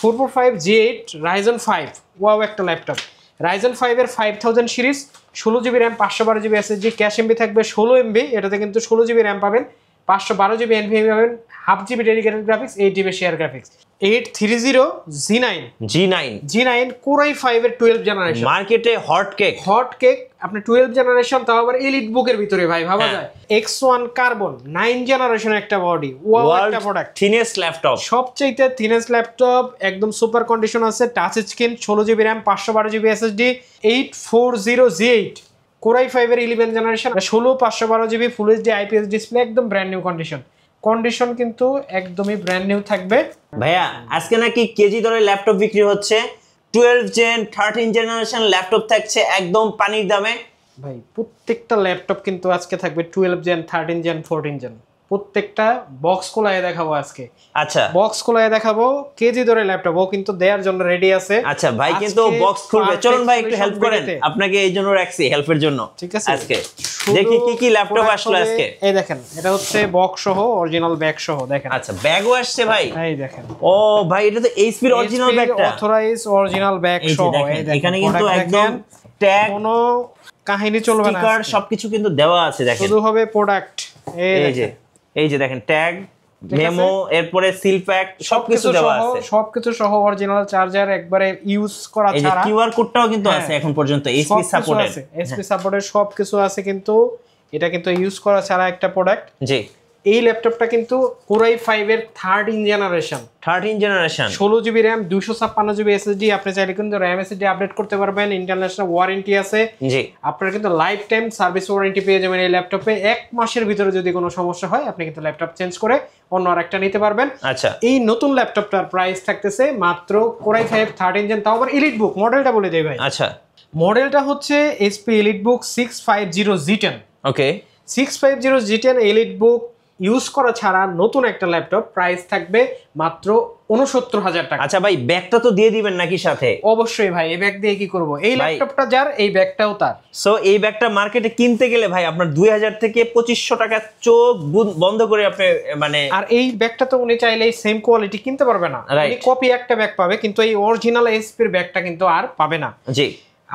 445G8 Ryzen 5 wow একটা laptop Ryzen 5 এর 5000 series 16GB RAM 512GB SSD cash MB থাকবে 16MB এটাতে কিন্তু 16GB RAM পাবেন 512GB NVMe পাবেন half GB dedicated graphics 8GB share graphics 830G9 Core i5 এর 12 generation মার্কেটে hot cake আপনি 12 জেনারেশন তাও আবার এলিট বুকের ভিতরে ভাই ভাবা যায় X1 কার্বন 9 জেনারেশন একটা বডি ওয়াও একটা প্রোডাক্ট থিনেস্ট ল্যাপটপ সবচেয়ে থিনেস্ট ল্যাপটপ একদম সুপার কন্ডিশন আছে touch screen 16GB RAM 512GB SSD 840G8 Core i5 এর 11 generation 16512GB full HD IPS display একদম ব্র্যান্ড নিউ কন্ডিশন কিন্তু একদমই ব্র্যান্ড নিউ থাকবে ভাইয়া আজকে নাকি কেজি দরে ল্যাপটপ বিক্রি হচ্ছে 12 জেন 13 জেনারেশন ল্যাপটপ থাকছে একদম পানির দামে ভাই প্রত্যেকটা ল্যাপটপ কিন্তু আজকে থাকবে 12 জেন 13 জেন 14 জেন প্রত্যেকটা বক্স খোলায় দেখাবো আজকে আচ্ছা বক্স খোলায় দেখাবো কেজি ধরে ল্যাপটপ ও কিন্তু দেওয়ার জন্য রেডি আছে আচ্ছা ভাই কিন্তু বক্স খুলবে চলুন ভাই একটু হেল্প করেন আপনাকে এই জন্য রাখছি হেল্পের জন্য ঠিক আছে আজকে দেখি কি ল্যাপটপ আসলো আজকে এই দেখেন এটা হচ্ছে বক্স সহ অরিজিনাল ব্যাগ সহ দেখেন আচ্ছা ব্যাগও আসছে ভাই এই দেখেন ও ভাই এটা তো এইচপি এর অরিজিনাল ব্যাগটা অথরাইজ অরিজিনাল ব্যাগ সহ এই দেখেন এখানে কিন্তু একদম ট্যাগ কোনো কাহিনী চলবে না স্টিকার সবকিছু কিন্তু দেওয়া আছে দেখেন শুধু হবে প্রোডাক্ট এই যে দেখেন ট্যাগ মেমো এরপরে সিল প্যাক সবকিছু দেওয়া আছে সবকিছু সহ অরিজিনাল চার্জার একবারে ইউজ করা ছাড়া এই যে কিউআর কোডটাও কিন্তু আছে এখন পর্যন্ত এইচপি সাপোর্টেড এইচপি সাপোর্টেড সবকিছু আছে কিন্তু এটা কিন্তু ইউজ করা ছাড়া একটা প্রোডাক্ট জি এই ল্যাপটপটা কিন্তু Core i5 এর 13 generation 16GB RAM 256GB SSD আপনি চাইলে কিন্তু RAM SSD আপডেট করতে পারবেন ইন্টারন্যাশনাল ওয়ারেন্টি আছে জি আপনারা কিন্তু লাইফ টাইম সার্ভিস ওয়ারেন্টি পেয়ে যাবেন এই ল্যাপটপে এক মাসের ভিতরে যদি কোনো সমস্যা হয় আপনি কিন্তু ল্যাপটপ চেঞ্জ করে অন্য আরেকটা নিতে পারবেন আচ্ছা এই নতুন ল্যাপটপটার প্রাইস থাকতেছে মাত্র Core i5 13 জেন তাও আবার এলিট বুক মডেলটা বলে দেই ভাই আচ্ছা মডেলটা হচ্ছে HP এলিট বুক 650G10 ওকে 650G10 এলিট বুক ইউজ করা ছাড়া নতুন একটা ল্যাপটপ প্রাইস থাকবে মাত্র ৬৯,০০০ টাকা আচ্ছা ভাই ব্যাগটা তো দিয়ে দিবেন নাকি সাথে অবশ্যই ভাই এই ব্যাগ দিয়ে কি করব এই ল্যাপটপটা যার এই ব্যাগটাও তার সো এই ব্যাগটা মার্কেটে কিনতে গেলে ভাই আপনার ২০০০ থেকে ২৫০০ টাকা চোখ বন্ধ করে আপনি মানে আর এই ব্যাগটা তো উনি চাইলেই সেম কোয়ালিটি কিনতে পারবে না উনি কপি একটা ব্যাগ পাবে কিন্তু এই অরিজিনাল এইচপি এর ব্যাগটা কিন্তু আর পাবে না জি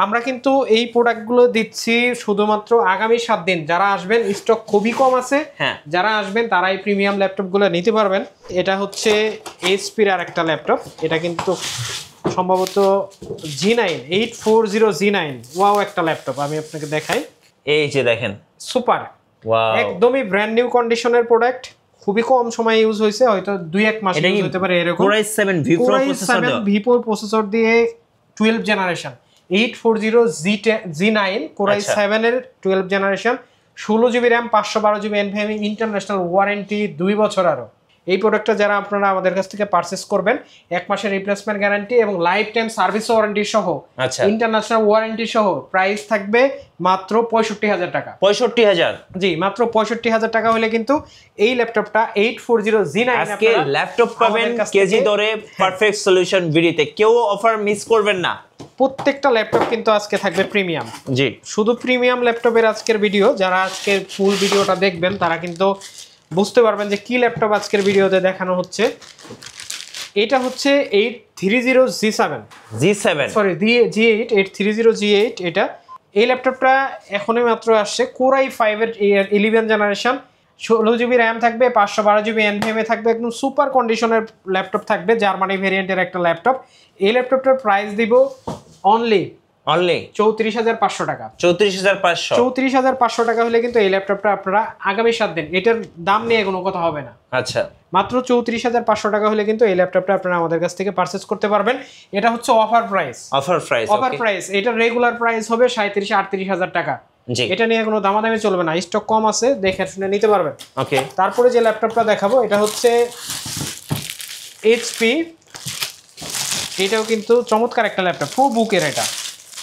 আমরা কিন্তু এই প্রোডাক্টগুলো দিচ্ছি শুধুমাত্র আগামী 7 দিন যারা আসবেন স্টক খুবই কম আছে যারা আসবেন তারা এই প্রিমিয়াম ল্যাপটপগুলো নিতে পারবেন এটা হচ্ছে এইচপির আর একটা ল্যাপটপ এটা কিন্তু সম্ভবত G9 840G9 ওয়াও একটা ল্যাপটপ আমি আপনাকে দেখাই এই যে দেখেন সুপার ওয়াও একদমই ব্র্যান্ড নিউ কন্ডিশনের প্রোডাক্ট খুবই কম সময় ইউজ হয়েছে হয়তো 2-1 মাস ইউজ হতে পারে এরকম Core i7 V4 প্রসেসর দিয়ে 12 জেনারেশন 840G9 Core i7 এর 12 generation 16GB RAM 512GB NVMe international warranty 2 বছর আরো এই প্রোডাক্টটা যারা আপনারা আমাদের কাছ থেকে পারচেজ করবেন 1 মাসের রিপ্লেসমেন্ট গ্যারান্টি এবং লাইফ টাইম সার্ভিস ওয়ারেন্টি সহ ইন্টারন্যাশনাল ওয়ারেন্টি সহ প্রাইস থাকবে মাত্র ৬৫,০০০ টাকা ৬৫,০০০ জি মাত্র ৬৫,০০০ টাকা হলে কিন্তু এই ল্যাপটপটা 840G9 আজকে ল্যাপটপ পাবেন কেজি দরে পারফেক্ট সলিউশন ভিডিওতে কেউ অফার মিস করবেন না প্রত্যেকটা ল্যাপটপ কিন্তু আজকে থাকবে প্রিমিয়াম জি শুধু প্রিমিয়াম ল্যাপটপের আজকের ভিডিও যারা আজকের ফুল ভিডিওটা দেখবেন তারা কিন্তু বুঝতে পারবেন যে কি ল্যাপটপ আজকের ভিডিওতে দেখানো হচ্ছে এটা হচ্ছে 830G7 সরি G8 830G8 এটা এই ল্যাপটপটা এখনই মাত্র আসছে Core i5 এর 11 জেনারেশন 16GB RAM থাকবে 512GB NVMe থাকবে একদম সুপার কন্ডিশনের ল্যাপটপ থাকবে জার্মানি ভেরিয়েন্টের একটা ল্যাপটপ এই ল্যাপটপটার প্রাইস দিব অনলি 34,৫০০ টাকা 34,৫০০ টাকা হলে কিন্তু এই ল্যাপটপটা আপনারা আগামী 7 দিন এটার দাম নিয়ে কোনো কথা হবে না আচ্ছা মাত্র 34,৫০০ টাকা হলে কিন্তু এই ল্যাপটপটা আপনারা আমাদের কাছ থেকে পারচেজ করতে পারবেন এটা হচ্ছে অফার প্রাইস এটা রেগুলার প্রাইস হবে 37,০০০-38,০০০ টাকা এটা নিয়ে কোনো দামাদামি চলবে না স্টক কম আছে দেখে শুনে নিতে পারবেন ওকে তারপরে যে ল্যাপটপটা দেখাবো এটা হচ্ছে HP এটাও কিন্তু চমৎকার একটা ল্যাপটপ ফুল বুকের এটা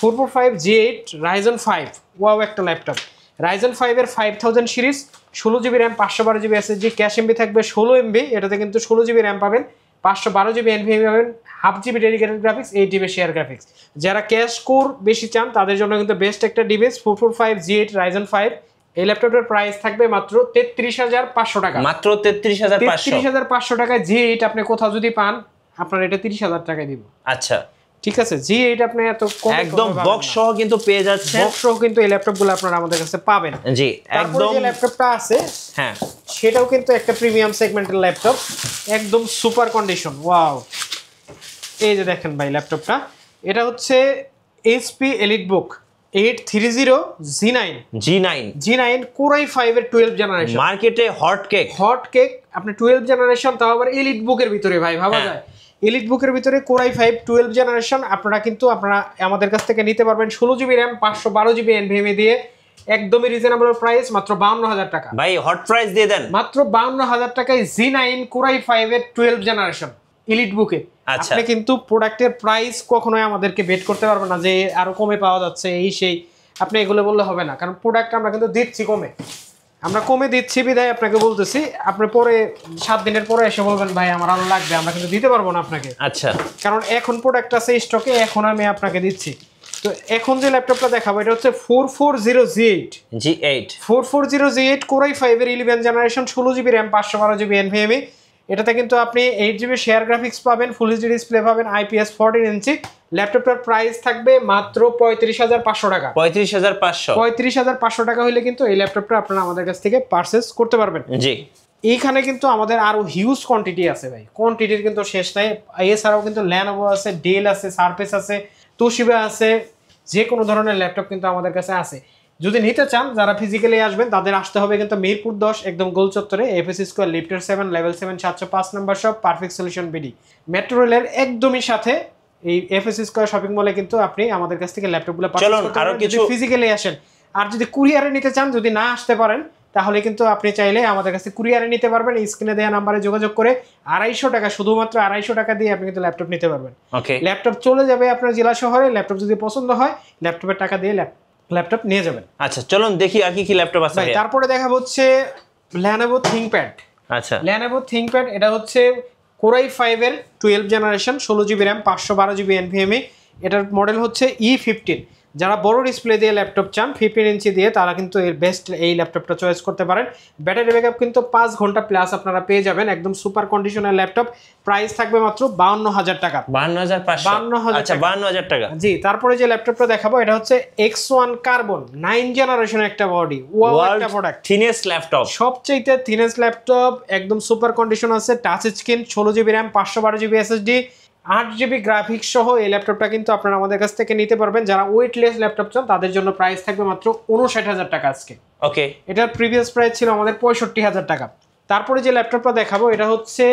445G8 Ryzen 5 ওয়াও একটা ল্যাপটপ Ryzen 5 এর 5000 series 16GB RAM 512GB SSD cash MB থাকবে 16MB এটাতে কিন্তু 16GB RAM পাবেন 512GB NVMe পাবেন half GB dedicated graphics 8GB share graphics যারা ক্যাশ কোর বেশি চান তাদের জন্য কিন্তু বেস্ট একটা ডিভাইস 445G8 Ryzen 5 এই ল্যাপটপের প্রাইস থাকবে মাত্র 33,৫০০ টাকা মাত্র 33,৫০০ টাকায় G8 আপনি কোথাও যদি পান আপনার এটা 30,000 টাকায় দিব। আচ্ছা ঠিক আছে, G8 আপনি এত কম একদম বক্স সহ কিন্তু পেয়ে যাচ্ছে, বক্স সহ কিন্তু এই ল্যাপটপগুলো আপনারা আমাদের কাছে পাবেন। জি তারপরে একদম। যে ল্যাপটপটা আছে হ্যাঁ সেটাও কিন্তু একটা প্রিমিয়াম সেগমেন্টের ল্যাপটপ, একদম সুপার কন্ডিশন। ওয়াও, এই যে দেখেন ভাই ল্যাপটপটা, এটা হচ্ছে HP EliteBook 830 G9 Core i5 এর 12 জেনারেশন, মার্কেটে হট কেক। আপনি 12 জেনারেশন, তাও আবার EliteBook এর ভিতরে ভাই, ভাবা যায় EliteBook এর ভিতরে Core i5 12 জেনারেশন। আপনারা আমাদের কাছ থেকে নিতে পারবেন 16GB RAM 512GB NVMe দিয়ে, একদমই রিজনেবল প্রাইস, মাত্র 52,000 টাকা। ভাই হট প্রাইস দিয়ে দেন মাত্র 52,000 টাকায় G9 Core i5 এর 12 জেনারেশন EliteBook এ। আচ্ছা। আপনি কিন্তু প্রোডাক্টের প্রাইস কখনোই আমাদেরকে বেট করতে পারবেন না যে আরো কমে পাওয়া যাচ্ছে এই সেই, আপনি এগুলো বললে হবে না, কারণ প্রোডাক্ট আমরা কিন্তু দিচ্ছি কমে, আমরা কমে দিচ্ছি বিধায় আপনাকে বলতেছি। আপনি পরে 7 দিনের পরে এসে বলবেন ভাই আমার আরো লাগবে, আমরা কিন্তু দিতে পারবো না আপনাকে। আচ্ছা কারণ এখন প্রোডাক্ট আছে স্টকে, এখন আমি আপনাকে দিচ্ছি। তো এখন যে ল্যাপটপটা দেখাবো এটা হচ্ছে 440G8 Core i5 এর 11 generation, 16GB RAM 512GB NVMe। এটাতে কিন্তু আপনি 8GB শেয়ার গ্রাফিক্স পাবেন, ফুল এইচডি ডিসপ্লে পাবেন, IPS 14 ইঞ্চি। ল্যাপটপটার প্রাইস থাকবে মাত্র 35,500 টাকা। 35,500 টাকা হলে কিন্তু এই ল্যাপটপটা আপনারা আমাদের কাছ থেকে পারচেজ করতে পারবেন। জি এইখানে কিন্তু আমাদের আরো হিউজ কোয়ান্টিটি আছে ভাই, কোয়ান্টিটির কিন্তু শেষ নাই। এছাড়াও কিন্তু Lenovo আছে, ডেল আছে, সারফেস আছে, তোশিবা আছে, যে কোনো ধরনের ল্যাপটপ কিন্তু আমাদের কাছে আছে। যদি নিতে চান, যারা ফিজিক্যালি আসবেন তাদের আসতে হবে কিন্তু মিরপুর 10 একদম গোল চত্বরে, FS স্কয়ার লিফটের 7 level 7 705 number shop, perfect solution BD, metro রেলের একদমই সাথে এই FS স্কয়ার শপিং মলে কিন্তু আপনি আমাদের কাছ থেকে ল্যাপটপগুলো পারচেজ করতে পারবেন যদি ফিজিক্যালি আসেন। আর যদি কুরিয়ারে নিতে চান, যদি না আসতে পারেন, তাহলে কিন্তু আপনি চাইলে আমাদের কাছে কুরিয়ারে নিতে পারবেন। স্ক্রিনে দেওয়া নাম্বারে যোগাযোগ করে 250 টাকা, শুধুমাত্র 250 টাকা দিয়ে আপনি কিন্তু ল্যাপটপ নিতে পারবেন। ল্যাপটপ চলে যাবে আপনার জেলা শহরে, ল্যাপটপ যদি পছন্দ হয় ল্যাপটপের টাকা দিয়ে ল্যাপটপ নিয়ে যাবেন। আচ্ছা চলুন দেখি আর কি ল্যাপটপ আছে। তারপরে দেখা হচ্ছে Lenovo ThinkPad। আচ্ছা Lenovo ThinkPad এটা হচ্ছে Core i5 এর 12 generation, 16GB RAM 512GB NVMe। এটার মডেল হচ্ছে E15। যারা বড় ডিসপ্লে দিয়ে ল্যাপটপ চান 15 ইঞ্চি দিয়ে, তারা কিন্তু এর বেস্ট এই ল্যাপটপটা চয়েস করতে পারেন। ব্যাটারি ব্যাকআপ কিন্তু 5 ঘন্টা প্লাস আপনারা পেয়ে যাবেন, একদম সুপার কন্ডিশনের ল্যাপটপ। প্রাইস থাকবে মাত্র 52,000 টাকা। 52,500 টাকা। জি, তারপরে যে ল্যাপটপটা দেখাবো এটা হচ্ছে X1 Carbon 9 জেনারেশন একটা বডি, ওয়াও একটা প্রোডাক্ট, থিনেস্ট ল্যাপটপ, সবচেয়ে থিনেস্ট ল্যাপটপ, একদম সুপার কন্ডিশন আছে, touch screen, 16GB RAM 512GB SSD, 8GB graphics সহ এই ল্যাপটপটা কিন্তু আপনারা আমাদের কাছ থেকে নিতে পারবেন। যারা ওয়েটলেস ল্যাপটপ চান তাদের জন্য প্রাইস থাকবে মাত্র 59,000 টাকা আজকে। ওকে, এটার প্রিভিয়াস প্রাইস ছিল আমাদের 65,000 টাকা। তারপরে যে ল্যাপটপটা দেখাবো এটা হচ্ছে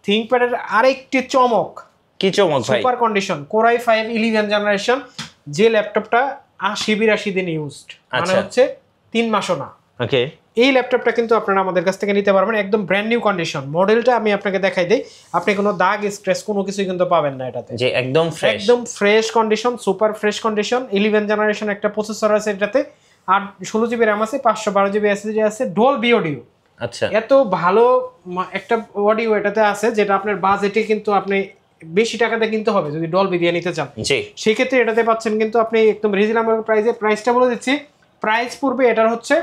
ThinkPad এর আরেকটি চমক। কি চমক ভাই? Super condition Core i5 11 generation, যে ল্যাপটপটা 80 দিন ইউজড, মানে হচ্ছে 3 মাসও না। ওকে, এই ল্যাপটপটা কিন্তু আপনারা আমাদের কাছ থেকে নিতে পারবেন, একদম ব্র্যান্ড নিউ কন্ডিশন। মডেলটা আমি আপনাকে দেখাই দেই, আপনি কোনো দাগ স্ক্র্যাচ কোনো কিছুই কিন্তু পাবেন না এটাতে, যে একদম fresh condition, super fresh condition. 11 generation একটা প্রসেসর আছে এটাতে, আর 16GB RAM আছে, 512GB SSD আছে, ডলবি অডিও। আচ্ছা, এত ভালো একটা অডিও এটাতে আছে যেটা আপনার বাজেটে কিন্তু আপনি বেশি টাকাতে কিনতে হবে যদি ডলবি দিয়ে নিতে চান। সেই ক্ষেত্রে এটাতে পাচ্ছেন কিন্তু আপনি একদম রিজনেবল প্রাইসে। প্রাইসটা বলে দিচ্ছি, প্রাইস পড়বে এটার হচ্ছে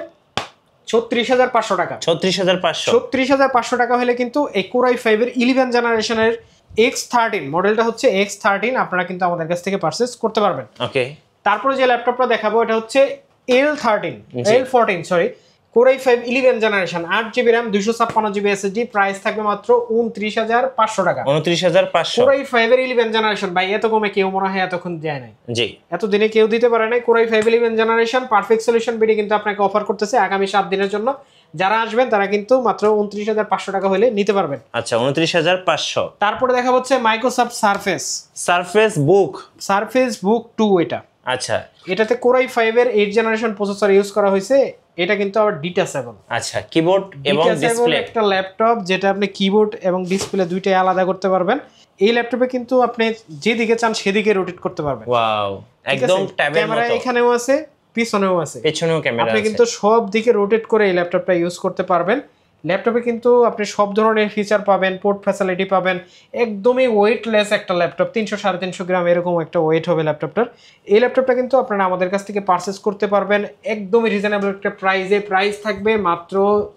36,500 টাকা। 36,500 টাকা হলে কিন্তু এই Core i5 এর 11 জেনারেশনের X13 মডেলটা হচ্ছে X13 আপনারা কিন্তু আমাদের কাছ থেকে পারচেজ করতে পারবেন। ওকে, তারপরে যে ল্যাপটপটা দেখাবো এটা হচ্ছে L14 sorry, Core i5 11 generation, 8GB RAM 256GB SSD। Price থাকবে মাত্র 29,500 টাকা। 29,500। Core i5 এর 11 জেনারেশন ভাই, এত কমে কেউ মনে হয় এতক্ষণ দেয় নাই। জি, এতদিনে কেউ দিতে পারে নাই। Core i5 11 generation perfect solution BD কিন্তু আপনাকে অফার করতেছে আগামী 7 দিনের জন্য। যারা আসবেন তারা কিন্তু মাত্র 29,500 টাকা হলে নিতে পারবেন। আচ্ছা, 29,500। তারপরে দেখা হচ্ছে মাইক্রোসফট সারফেস বুক 2। এটা আচ্ছা, এটাতে Core i5 এর 8 জেনারেশন প্রসেসর ইউজ করা হয়েছে। এটা কিন্তু আবার ডিটাচেবল। আচ্ছা, কিবোর্ড এবং ডিসপ্লে, একটা ল্যাপটপ যেটা আপনি কিবোর্ড এবং ডিসপ্লে দুইটাই আলাদা করতে পারবেন। এই ল্যাপটপে কিন্তু আপনি যেদিকে চান সেদিকে রোটেট করতে পারবেন। ওয়াও, একদম ট্যাবের মতো। ক্যামেরা এখানেও আছে, পিছনেও আছে, পেছনেও ক্যামেরা আছে, আপনি কিন্তু সব দিকে রোটেট করে এই ল্যাপটপটা ইউজ করতে পারবেন। ল্যাপটপে কিন্তু আপনি সব ধরনের ফিচার পাবেন, পোর্ট ফ্যাসিলিটি পাবেন, একদমই ওয়েটলেস একটা ল্যাপটপ, 300-350 গ্রাম এরকম একটা ওয়েট হবে ল্যাপটপটার। এই ল্যাপটপটা কিন্তু আপনারা আমাদের কাছ থেকে পারচেস করতে পারবেন একদমই রিজনেবল একটা প্রাইসে। প্রাইস থাকবে মাত্র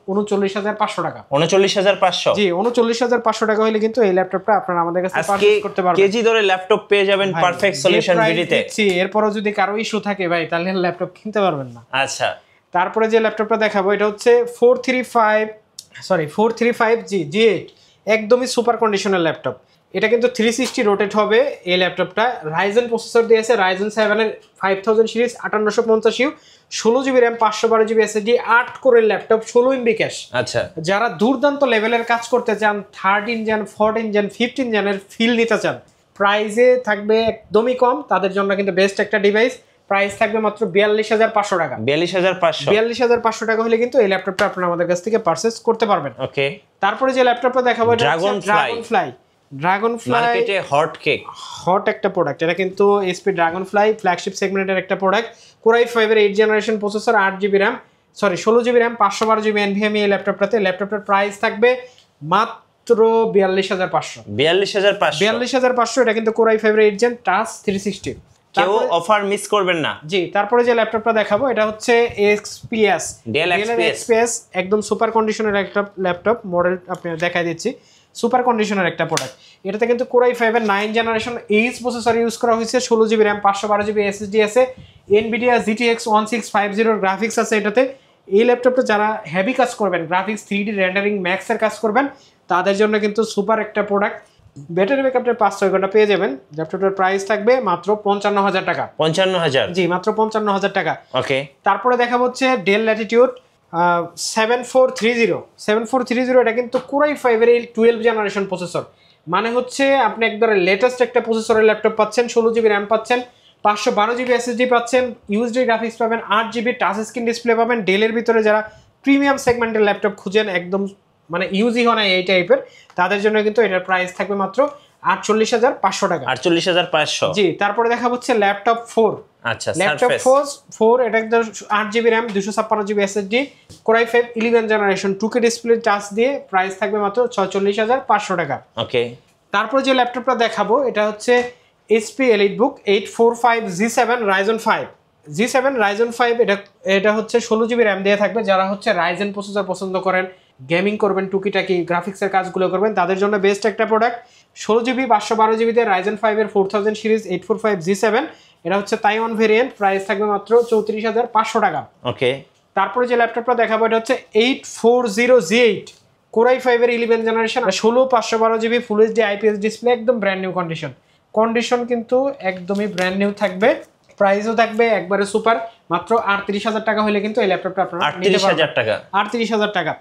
39,500 টাকা। 39,500? জি, 39,500 টাকা হলে কিন্তু এই ল্যাপটপটা আপনারা আমাদের কাছে পারচেস করতে পারবেন। কেজি ধরে ল্যাপটপ পেয়ে যাবেন পারফেক্ট সলিউশন ভিডিতে। এরপরও যদি কারো ইস্যু থাকে ভাই, তাহলে ল্যাপটপ কিনতে পারবেন না। আচ্ছা, তারপরে যে ল্যাপটপটা দেখাবো এটা হচ্ছে 435G G8, একদমই সুপার কন্ডিশনের ল্যাপটপ। এটা কিন্তু 360 রোটেট হবে এই ল্যাপটপটা। রাইজেন প্রসেসর দিয়েছে, রাইজেন 7 এর 5000 series 5850U, 16GB RAM, 512GB SSD, 8 কোরের ল্যাপটপ, 16 MB ক্যাশ। আচ্ছা, যারা দুর্দান্ত লেভেলের কাজ করতে চান, 13 জেন, 14 জেন, 15 জেনের ফিল নিতে চান, প্রাইসে থাকবে একদমই কম, তাদের জন্য কিন্তু বেস্ট একটা ডিভাইস। প্রাইস থাকবে মাত্র 42,500 টাকা। 42,500 টাকা হলে কিন্তু এই ল্যাপটপটা আপনারা আমাদের কাছ থেকে পারচেস করতে পারবেন। ওকে, তারপরে যে ল্যাপটপটা দেখাবো এটা ড্রাগনফ্লাই মার্কেটে হট একটা প্রোডাক্ট। এটা কিন্তু এসপি ড্রাগনফ্লাই ফ্ল্যাগশিপ সেগমেন্টের একটা প্রোডাক্ট। কোরাই 5 এর 8 generation processor, 8GB RAM, 16GB RAM, 512GB NVMe। এই ল্যাপটপটার প্রাইস থাকবে মাত্র 42,500। 42,500। এটা কিন্তু কোরাই 5 এর 8 জেন টাচ 360। কেউ অফার মিস করবেন না। জি, তারপরে যে ল্যাপটপটা দেখাবো এটা হচ্ছে ডেল XPS, একদম সুপার কন্ডিশনের একটা ল্যাপটপ মডেল আপনাদের দেখাই দিচ্ছি। সুপার কন্ডিশনের একটা প্রোডাক্ট। এটাতে কিন্তু কোরাই 5 এর 9 জেনারেশন এইচ প্রসেসর ইউজ করা হয়েছে, 16GB র্যাম, 512GB SSD আছে, NVIDIA GTX 1650 গ্রাফিক্স আছে এটাতে। এই ল্যাপটপটা যারা হেভি কাজ করবেন, গ্রাফিক্স 3D রেন্ডারিং ম্যাক্সের কাজ করবেন, তাদের জন্য কিন্তু সুপার একটা প্রোডাক্ট। ব্যাটারি ব্যাকআপটা 5-6 ঘন্টা পেয়ে যাবেন। ল্যাপটপটার প্রাইস থাকবে মাত্র 55,000 টাকা। 55,000? জি, মাত্র 55,000 টাকা। ওকে, তারপরে দেখাবো হচ্ছে ডেল ল্যাটিটিউড 7430। এটা কিন্তু কোরাই 5 এর 12 জেনারেশন প্রসেসর। মানে হচ্ছে আপনি একবারে লেটেস্ট একটা প্রসেসরের ল্যাপটপ পাচ্ছেন, 16GB র্যাম পাচ্ছেন, 512GB SSD পাচ্ছেন, ইউএসডি গ্রাফিক্স পাবেন, 8GB টাচ স্ক্রিন ডিসপ্লে পাবেন। ডেলের ভিতরে যারা প্রিমিয়াম সেগমেন্টের ল্যাপটপ খুঁজেন, একদম মানে ইউজই হয় না এই টাইপের, তাদের জন্য কিন্তু এটার প্রাইস থাকবে মাত্র 48,500 টাকা। 48,500? জি, তারপরে দেখা হচ্ছে ল্যাপটপ 4। আচ্ছা, ল্যাপটপ 4 এটা একদম 8GB RAM, 256GB SSD, core i 5 11 generation, 2K display touch দিয়ে, প্রাইস থাকবে মাত্র 46,500 টাকা। ওকে, তারপরে যে ল্যাপটপটা দেখাবো এটা হচ্ছে HP EliteBook 845G7 Ryzen 5 G7 Ryzen 5। এটা হচ্ছে 16GB র্যাম দিয়ে থাকবে। যারা হচ্ছে রাইজেন প্রসেসর পছন্দ করেন, গেমিং করবেন, টুকিটাকি গ্রাফিক্সের কাজগুলো করবেন, তাদের জন্য বেস্ট একটা প্রোডাক্ট। 16GB 512GB তে Ryzen 5 এর 4000 সিরিজ 845G7। এটা হচ্ছে তাইওয়ান ভেরিয়েন্ট, প্রাইস থাকবে মাত্র 34,500 টাকা। ওকে, তারপরে যে ল্যাপটপটা দেখাবো এটা হচ্ছে 840G8 কোরাই 5 এর 11 generation, 512GB full HD IPS display, একদম ব্র্যান্ড নিউ কন্ডিশন কিন্তু একদমই ব্র্যান্ড নিউ থাকবে। প্রাইসও থাকবে একবারে সুপার, মাত্র 38,000 টাকা হলে কিন্তু এই ল্যাপটপটা আপনারা নিতে পারবেন। 38,000 টাকা? 38,000 টাকা।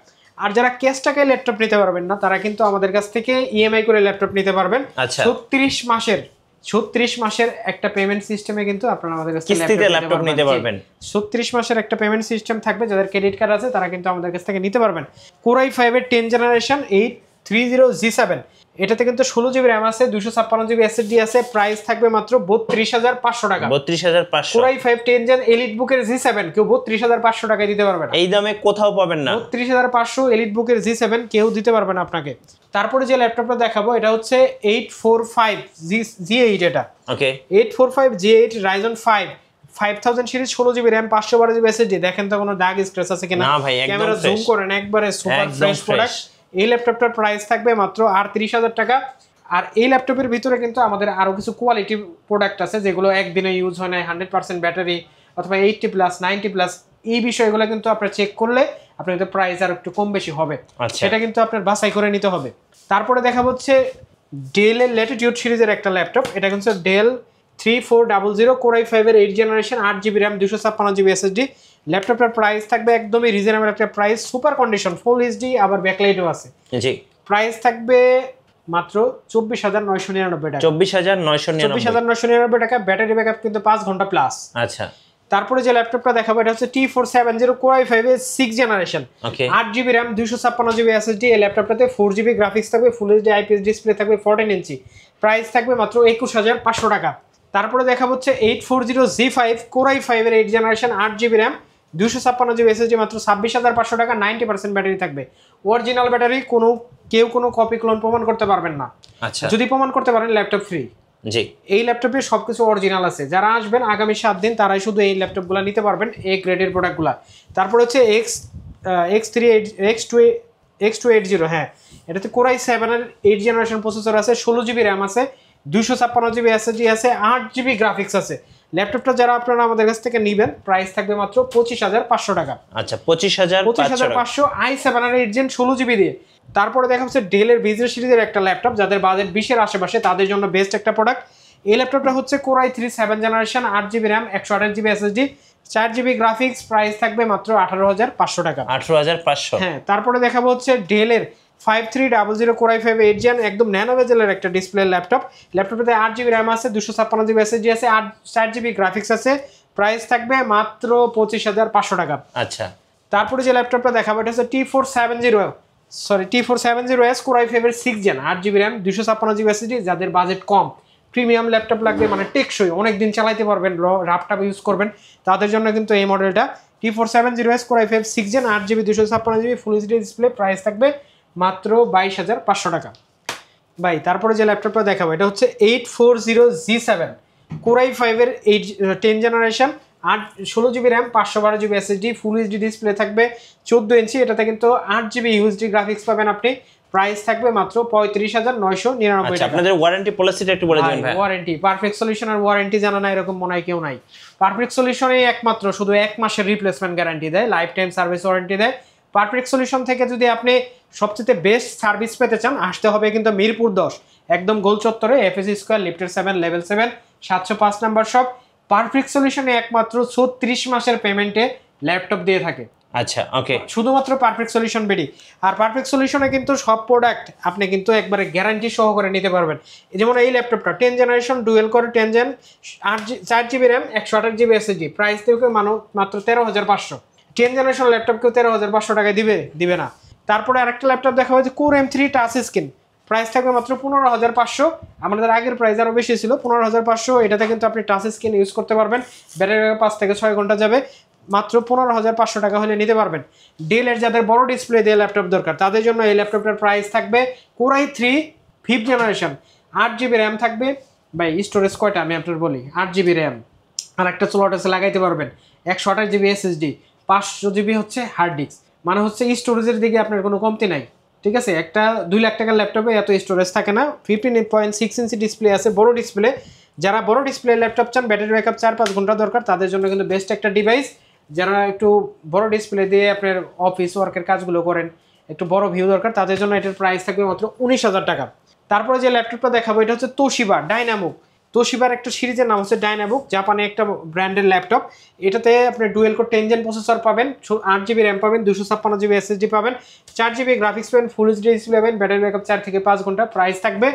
আর যারা ক্যাশ টাকায় ল্যাপটপ নিতে পারবেন না, তারা কিন্তু আমাদের কাছ থেকে ইএমআই করে ল্যাপটপ নিতে পারবেন। আচ্ছা, 36 মাসের একটা পেমেন্ট সিস্টেমে কিন্তু আপনারা আমাদের কাছ থেকে কিস্তিতে ল্যাপটপ নিতে পারবেন। 36 মাসের একটা পেমেন্ট সিস্টেম থাকবে। যাদের ক্রেডিট কার্ড আছে তারা কিন্তু আমাদের কাছ থেকে নিতে পারবেন। কোরাই 5 এর 10 জেনারেশন 830G7, এটাতে কিন্তু 16GB র্যাম আছে, 256GB SSD আছে, প্রাইস থাকবে মাত্র 32,500 টাকা। 32,500? কোরাই 5 10 জেন EliteBook এর G7 কেউ 32,500 টাকায় দিতে পারবে না। এই দামে কোথাও পাবেন না। 32,500 EliteBook এর G7 কেউ দিতে পারবে না আপনাকে। তারপরে যে ল্যাপটপটা দেখাবো এটা হচ্ছে 845G8। এটা ওকে, 845G8 Ryzen 5 5000 series, 16GB RAM, 512GB SSD। দেখেন তো কোনো দাগ স্ক্র্যাচ আছে কিনা, না ভাই, একদম ক্যামেরা জুম করেন, একবারে সুপার ফ্রেশ প্রোডাক্ট। এই ল্যাপটপটার প্রাইস থাকবে মাত্র 38,000 টাকা। আর এই ল্যাপটপের ভিতরে কিন্তু আমাদের আরো কিছু কোয়ালিটি প্রোডাক্ট আছে যেগুলো একদিনে ইউজ হয় না, 100% ব্যাটারি অথবা 80+, 90+, এই বিষয়গুলো কিন্তু আপনারা চেক করলে আপনার কিন্তু প্রাইস আর একটু কম বেশি হবে। সেটা কিন্তু আপনার বাছাই করে নিতে হবে। তারপরে দেখা হচ্ছে ডেলের ল্যাটিটিউড সিরিজের একটা ল্যাপটপ। এটা কিন্তু ডেল 3400 কোরাই 5 এর 8 generation, 8GB RAM, 256GB SSD। ল্যাপটপটার প্রাইস থাকবে একদমই রিজনেবল একটা price, super condition, full HD, আবার ব্যাকলাইটও আছে। জি, প্রাইস থাকবে মাত্র 24,999 টাকা। 24,999 টাকা। ব্যাটারি ব্যাকআপ কিন্তু 5 ঘন্টা প্লাস। আচ্ছা, তারপরে যে ল্যাপটপটা দেখাবো এটা হচ্ছে T470 কোরাই 5 এর 6 generation, 8GB RAM, 256GB SSD। এই ল্যাপটপটাতে 4GB গ্রাফিক্স থাকবে, ফুল এইচডি IPS ডিসপ্লে থাকবে, 14 ইঞ্চি। প্রাইস থাকবে মাত্র 21,500 টাকা। তারপরে দেখা হচ্ছে 840G5 কোরাই 5 এর 8 generation, 8GB RAM, 256 GB SSD মাত্র 26,500 টাকা, 90% ব্যাটারি থাকবে। অরিজিনাল ব্যাটারি, কেউ কোনো কপি ক্লোন প্রমাণ করতে পারবেন না। আচ্ছা, যদি প্রমাণ করতে পারেন ল্যাপটপ ফ্রি। জি, এই ল্যাপটপে সবকিছু অরিজিনাল আছে। যারা আসবেন আগামী 7 দিন তারাই শুধু এই ল্যাপটপগুলো নিতে পারবেন, এ গ্রেডের প্রোডাক্টগুলো। তারপর হচ্ছে X280, হ্যাঁ, এটাতে কোরাই 7 এর 8 জেনারেশন প্রসেসর আছে, 16 জিবি র্যাম আছে, 256 জিবি এসএসডি আছে, 8 জিবি গ্রাফিক্স আছে। ল্যাপটপটা যারা আপনারা আমাদের কাছ থেকে নেবেন প্রাইস থাকবে মাত্র 25,500 টাকা। আচ্ছা, 25,500 i7 এর 8 জেন 16 জিবি দিয়ে। তারপরে দেখা হচ্ছে ডেলের বিজনেস সিরিজের একটা ল্যাপটপ, যাদের বাজেট 20-এর আশেপাশে তাদের জন্য বেস্ট একটা প্রোডাক্ট। এই ল্যাপটপটা হচ্ছে core i 3 7 generation, 8 GB RAM, 128 GB SSD, 4 GB graphics, price থাকবে মাত্র 18,500 টাকা। 18,500। হ্যাঁ, তারপরে দেখাবো হচ্ছে ডেলের 5300 কোরাই 5 8 জেন, একদম ন্যানো বেজেলের একটা ডিসপ্লে ল্যাপটপ। ল্যাপটপটাতে 8 জিবি র্যাম আছে, 256 জিবি এসএসডি আছে, 4 জিবি গ্রাফিক্স আছে, প্রাইস থাকবে মাত্র 25,500 টাকা। আচ্ছা, তারপরে যে ল্যাপটপটা দেখাবো এটা হচ্ছে T470S কোরাই 5 এর 6 gen, 8 GB RAM, 256 GB SSD. যাদের বাজেট কম, প্রিমিয়াম ল্যাপটপ লাগবে, মানে টেকসই, অনেকদিন চালাতে পারবেন, ল্যাপটপ ইউজ করবেন, তাদের জন্য কিন্তু এই মডেলটা। T470S core i 5 6 gen, 8 GB 256 GB full HD display, price থাকবে মাত্র 22,500 টাকা। ভাই তারপরে যে ল্যাপটপটা দেখাবো এটা হচ্ছে 840G7 কোরাই 5 এর 10 generation, 16 GB RAM, 512 GB SSD, ফুল এইচডি ডিসপ্লে থাকবে, 14 ইঞ্চি। এটাতে কিন্তু 8 জিবি ইউএসডি গ্রাফিক্স পাবেন আপনি, প্রাইস থাকবে মাত্র 35,999 আচ্ছা, টাকা। আপনাদের ওয়ারেন্টি পলিসিটা একটু বলে দিবেন ভাই। ওয়ারেন্টি পারফেক্ট সলিউশনের ওয়ারেন্টি জানা না এরকম মনে হয় কেউ নাই। পারফেক্ট সলিউশনে একমাত্র শুধু 1 মাসের রিপ্লেসমেন্ট গ্যারান্টি দেয়, লাইফ টাইম সার্ভিস ওয়ারেন্টি দেয়। পারফেক্ট সলিউশন থেকে যদি আপনি সবচেয়ে বেস্ট সার্ভিস পেতে চান, আসতে হবে কিন্তু মিরপুর 10, একদম গোল চত্বরে, এফএসি স্কয়ার, লিফটের 7, লেভেল 7, 705 নাম্বার শপ। পারফেক্ট সলিউশনে একমাত্র 36 মাসের পেমেন্টে ল্যাপটপ দিয়ে থাকে। আচ্ছা, ওকে, শুধুমাত্র পারফেক্ট সলিউশন বেডি। আর পারফেক্ট সলিউশনে কিন্তু সব প্রোডাক্ট আপনি কিন্তু একবারে গ্যারান্টি সহকারে নিতে পারবেন। যেমন এই ল্যাপটপটা 10 generation dual core 10 gen, 4 GB RAM, 128 GB SSD, price থেকে মাত্র 13,500। 10 জেনারেশন ল্যাপটপ কেউ 13,500 টাকায় দিবে না। তারপরে আরেকটা ল্যাপটপ দেখা হয়েছে core M3 touch screen, price থাকবে মাত্র 15,500। আমাদের আগের প্রাইস আরও বেশি ছিল, 15,500। এটাতে কিন্তু আপনি টাচ স্ক্রিন ইউজ করতে পারবেন, ব্যাটারি 5 থেকে 6 ঘন্টা যাবে, মাত্র 15,500 টাকা হলে নিতে পারবেন। ডেলের যাদের বড় ডিসপ্লে দিয়ে ল্যাপটপ দরকার তাদের জন্য এই ল্যাপটপটার প্রাইস থাকবে core i 3 5th generation, 8 GB RAM থাকবে। ভাই স্টোরেজ কয়টা আমি আপনার বলি, 8 জিবি র্যাম, আর একটা স্লট আছে লাগাইতে পারবেন, 128 জিবি এসএসডি, 500 জিবি হচ্ছে হার্ড ডিস্ক, মানে হচ্ছে স্টোরেজের দিকে আপনার কোনো কমতি নাই। ঠিক আছে, একটা 2 লাখ টাকার ল্যাপটপে এত স্টোরেজ থাকে না। 15.6 ইঞ্চি ডিসপ্লে আছে, বড় ডিসপ্লে। যারা বড় ডিসপ্লে ল্যাপটপ চান, ব্যাটারি ব্যাকআপ 4-5 ঘন্টা দরকার, তাদের জন্য কিন্তু বেস্ট একটা ডিভাইস। যারা একটু বড় ডিসপ্লে দিয়ে আপনার অফিস ওয়ার্কের কাজগুলো করেন, একটু বড় ভিউ দরকার, তাদের জন্য এটার প্রাইস থাকবে মাত্র 19,000 টাকা। তারপরে যে ল্যাপটপটা দেখাবো এটা হচ্ছে তোশিবা ডাইনামুক। তোশিবার একটা সিরিজের নাম হচ্ছে ডাইনাবুক, জাপানে একটা ব্র্যান্ডের ল্যাপটপ। এটাতে আপনি ডুয়েল কোর 10 জেন প্রসেসর পাবেন, 8 জিবি র্যাম পাবেন, 256 জিবি এসএসডি পাবেন, 4 জিবি গ্রাফিক্স পাবেন, ফুল এইচডি ডিসপ্লে পাবেন, ব্যাটারি ব্যাকআপ 4 থেকে 5 ঘন্টা, প্রাইস থাকবে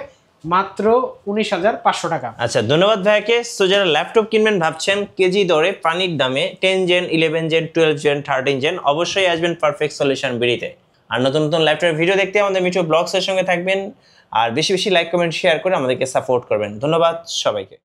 মাত্র 19,500 টাকা। আচ্ছা, ধন্যবাদ ভাইয়াকে। সো যারা ল্যাপটপ কিনবেন ভাবছেন কেজি দরে পানির দামে 10 জেন, 11 জেন, 12 জেন, 13 জেন, অবশ্যই আসবেন পারফেক্ট সলিউশন বিডিতে। আর নতুন নতুন ল্যাপটপের ভিডিও দেখতে আমাদের মিঠু ব্লগসের সঙ্গে থাকবেন, আর বেশি বেশি লাইক কমেন্ট শেয়ার করে আমাদেরকে সাপোর্ট করবেন। ধন্যবাদ সবাইকে।